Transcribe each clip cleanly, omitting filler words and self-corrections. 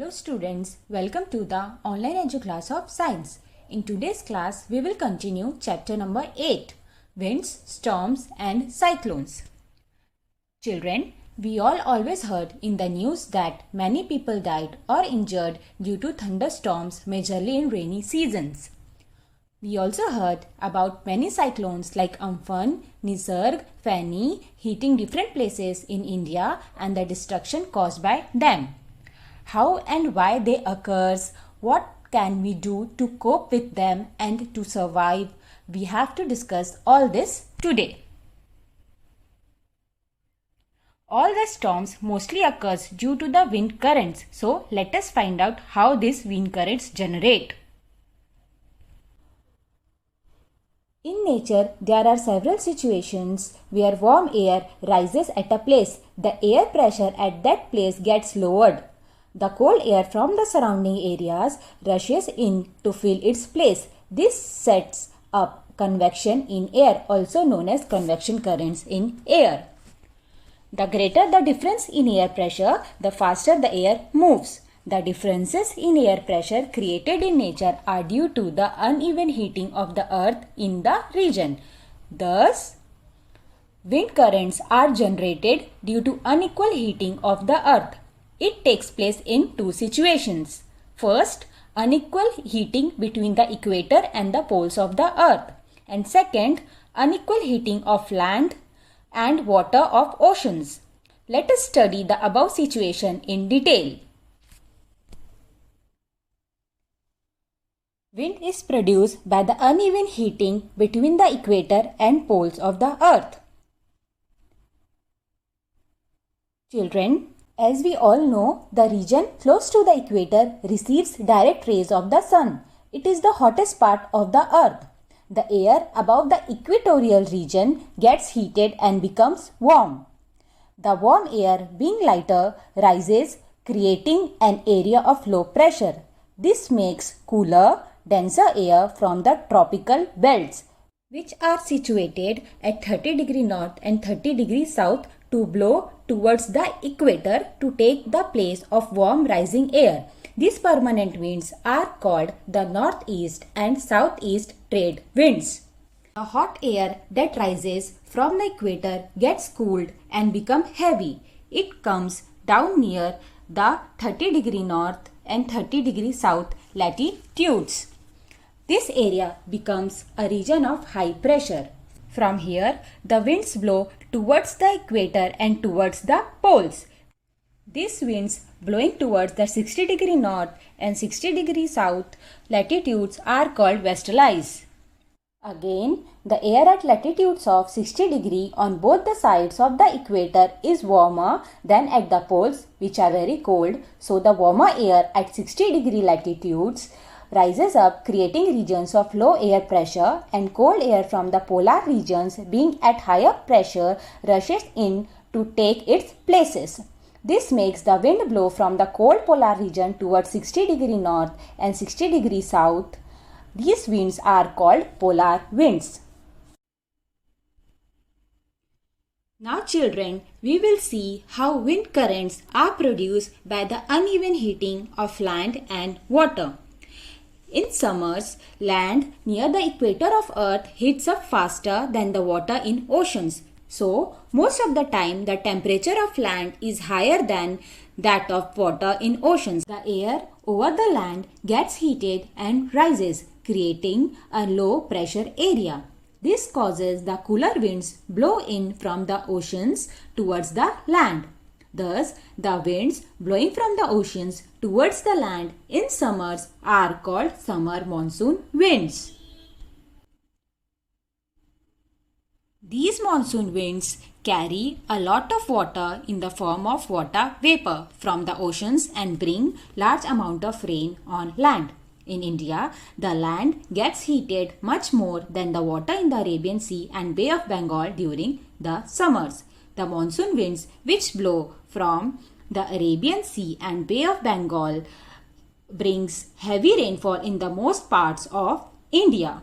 Hello students, welcome to the online edu class of science. In today's class, we will continue chapter number 8, Winds, Storms and Cyclones. Children, we all always heard in the news that many people died or injured due to thunderstorms majorly in rainy seasons. We also heard about many cyclones like Amphan, Nisarg, Fani hitting different places in India and the destruction caused by them. How and why they occurs, what can we do to cope with them and to survive? We have to discuss all this today. All the storms mostly occurs due to the wind currents. So let us find out how these wind currents generate. In nature, there are several situations where warm air rises at a place. The air pressure at that place gets lowered. The cold air from the surrounding areas rushes in to fill its place. This sets up convection in air, also known as convection currents in air. The greater the difference in air pressure, the faster the air moves. The differences in air pressure created in nature are due to the uneven heating of the earth in the region. Thus, wind currents are generated due to unequal heating of the earth. It takes place in two situations. First, unequal heating between the equator and the poles of the earth. And second, unequal heating of land and water of oceans. Let us study the above situation in detail. Wind is produced by the uneven heating between the equator and poles of the earth. Children, as we all know, the region close to the equator receives direct rays of the sun. It is the hottest part of the earth. The air above the equatorial region gets heated and becomes warm. The warm air, being lighter, rises, creating an area of low pressure. This makes cooler, denser air from the tropical belts, which are situated at 30 degree north and 30 degree south, to blow towards the equator to take the place of warm rising air. These permanent winds are called the northeast and southeast trade winds. The hot air that rises from the equator gets cooled and become heavy. It comes down near the 30 degree north and 30 degree south latitudes. This area becomes a region of high pressure. From here, the winds blow towards the equator and towards the poles. These winds blowing towards the 60 degree north and 60 degree south latitudes are called westerlies. Again, the air at latitudes of 60 degree on both the sides of the equator is warmer than at the poles, which are very cold. So the warmer air at 60 degree latitudes rises up, creating regions of low air pressure, and cold air from the polar regions, being at higher pressure, rushes in to take its places. This makes the wind blow from the cold polar region towards 60 degree north and 60 degree south. These winds are called polar winds. Now children, we will see how wind currents are produced by the uneven heating of land and water. In summers, land near the equator of earth heats up faster than the water in oceans. So, most of the time the temperature of land is higher than that of water in oceans. The air over the land gets heated and rises, creating a low pressure area. This causes the cooler winds blow in from the oceans towards the land. Thus, the winds blowing from the oceans towards the land in summers are called summer monsoon winds. These monsoon winds carry a lot of water in the form of water vapor from the oceans and bring large amount of rain on land. In India, the land gets heated much more than the water in the Arabian Sea and Bay of Bengal during the summers. The monsoon winds which blow from the Arabian Sea and Bay of Bengal brings heavy rainfall in the most parts of India.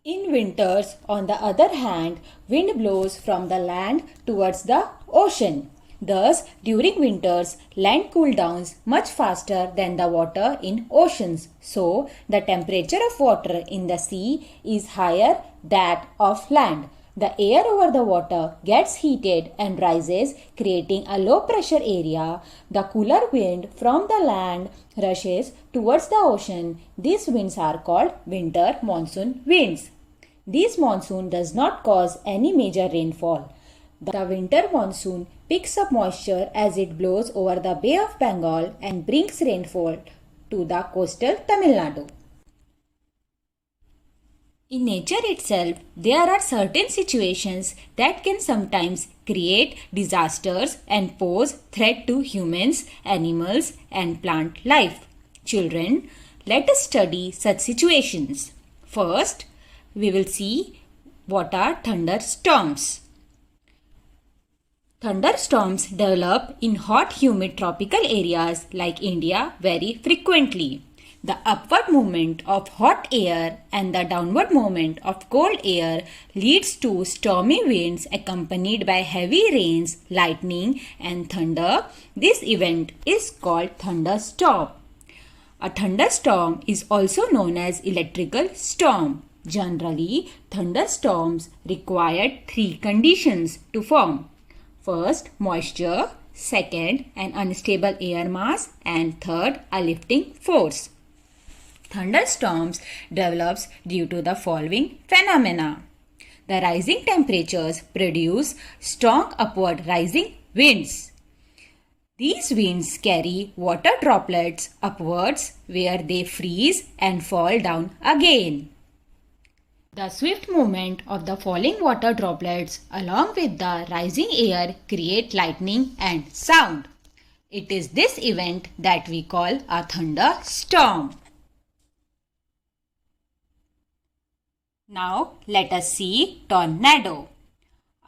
In winters, on the other hand, wind blows from the land towards the ocean. Thus, during winters, land cools down much faster than the water in oceans. So, the temperature of water in the sea is higher than that of land. The air over the water gets heated and rises, creating a low pressure area. The cooler wind from the land rushes towards the ocean. These winds are called winter monsoon winds. This monsoon does not cause any major rainfall. The winter monsoon picks up moisture as it blows over the Bay of Bengal and brings rainfall to the coastal Tamil Nadu. In nature itself, there are certain situations that can sometimes create disasters and pose threat to humans, animals, and plant life. Children, let us study such situations. First, we will see what are thunderstorms. Thunderstorms develop in hot, humid tropical areas like India very frequently. The upward movement of hot air and the downward movement of cold air leads to stormy winds accompanied by heavy rains, lightning, and thunder. This event is called thunderstorm. A thunderstorm is also known as electrical storm. Generally, thunderstorms require three conditions to form. First, moisture. Second, an unstable air mass. And third, a lifting force. Thunderstorms develops due to the following phenomena. The rising temperatures produce strong upward rising winds. These winds carry water droplets upwards where they freeze and fall down again. The swift movement of the falling water droplets along with the rising air create lightning and sound. It is this event that we call a thunderstorm. Now let us see tornado.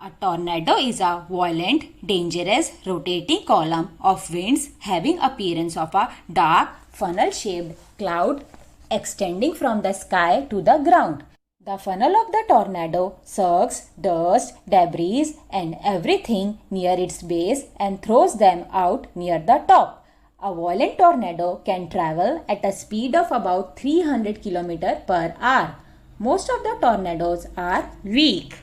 A tornado is a violent, dangerous, rotating column of winds having appearance of a dark, funnel-shaped cloud extending from the sky to the ground. The funnel of the tornado sucks dust, debris, and everything near its base and throws them out near the top. A violent tornado can travel at a speed of about 300 km per hour. Most of the tornadoes are weak.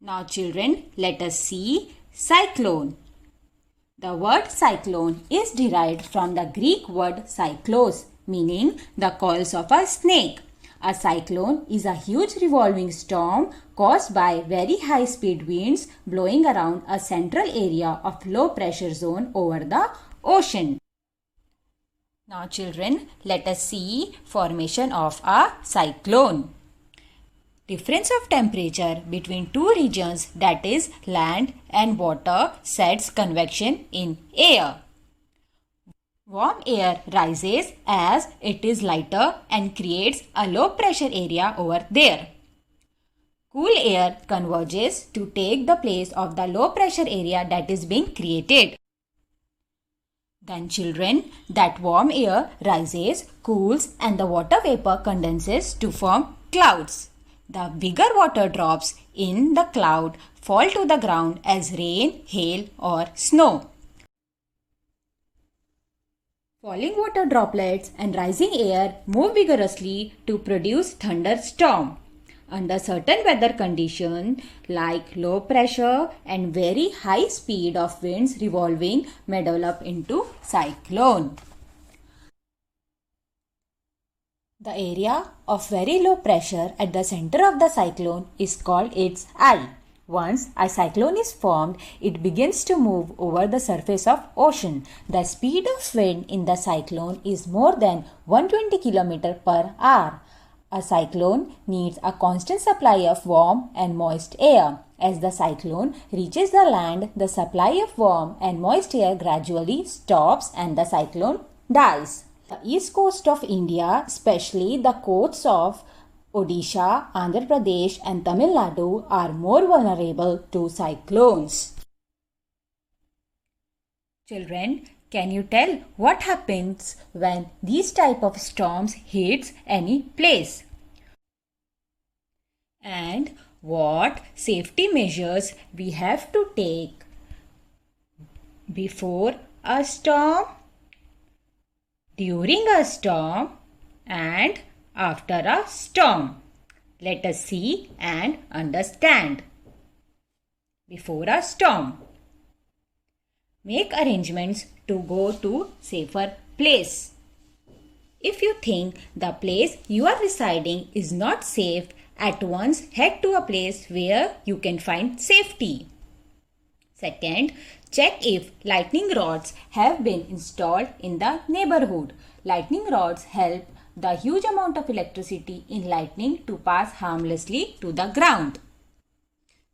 Now children, let us see cyclone. The word cyclone is derived from the Greek word cyclos, meaning the coils of a snake. A cyclone is a huge revolving storm caused by very high speed winds blowing around a central area of low pressure zone over the ocean. Now children, let us see formation of a cyclone. Difference of temperature between two regions, that is land and water, sets convection in air. Warm air rises as it is lighter and creates a low pressure area over there. Cool air converges to take the place of the low pressure area that is being created. Then children, that warm air rises, cools, and the water vapor condenses to form clouds. The bigger water drops in the cloud fall to the ground as rain, hail, or snow. Falling water droplets and rising air move vigorously to produce thunderstorm. Under certain weather conditions like low pressure and very high speed of winds revolving may develop into cyclone. The area of very low pressure at the center of the cyclone is called its eye. Once a cyclone is formed, it begins to move over the surface of ocean. The speed of wind in the cyclone is more than 120 km per hour. A cyclone needs a constant supply of warm and moist air. As the cyclone reaches the land, the supply of warm and moist air gradually stops and the cyclone dies. The east coast of India, especially the coasts of Odisha, Andhra Pradesh and Tamil Nadu, are more vulnerable to cyclones. Children, can you tell what happens when these type of storms hits any place? And what safety measures we have to take before a storm, during a storm, and after a storm. Let us see and understand. Before a storm, make arrangements to go to safer place. If you think the place you are residing is not safe, at once head to a place where you can find safety. Second, check if lightning rods have been installed in the neighborhood. Lightning rods help the huge amount of electricity in lightning to pass harmlessly to the ground.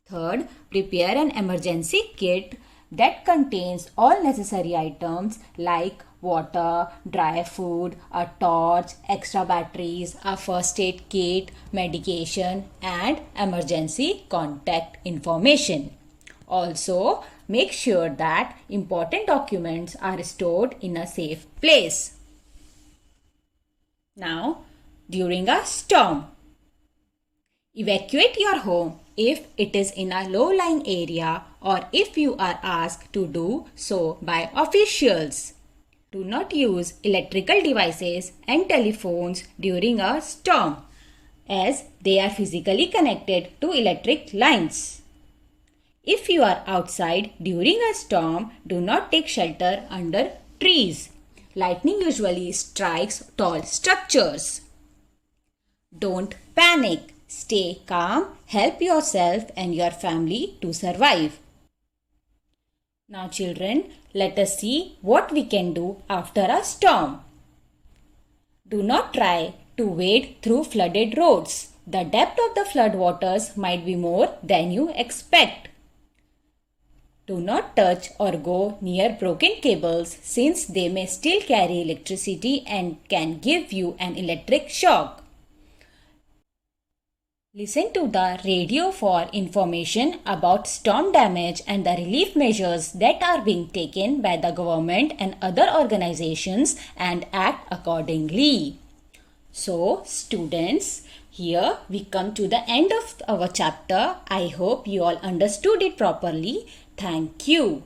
Third, prepare an emergency kit that contains all necessary items like water, dry food, a torch, extra batteries, a first aid kit, medication, and emergency contact information. Also, make sure that important documents are stored in a safe place. Now, during a storm, evacuate your home if it is in a low-lying area or if you are asked to do so by officials. Do not use electrical devices and telephones during a storm as they are physically connected to electric lines. If you are outside during a storm, do not take shelter under trees. Lightning usually strikes tall structures. Don't panic. Stay calm. Help yourself and your family to survive. Now children, let us see what we can do after a storm. Do not try to wade through flooded roads. The depth of the flood waters might be more than you expect. Do not touch or go near broken cables since they may still carry electricity and can give you an electric shock. Listen to the radio for information about storm damage and the relief measures that are being taken by the government and other organizations and act accordingly. So, students, here we come to the end of our chapter. I hope you all understood it properly. Thank you.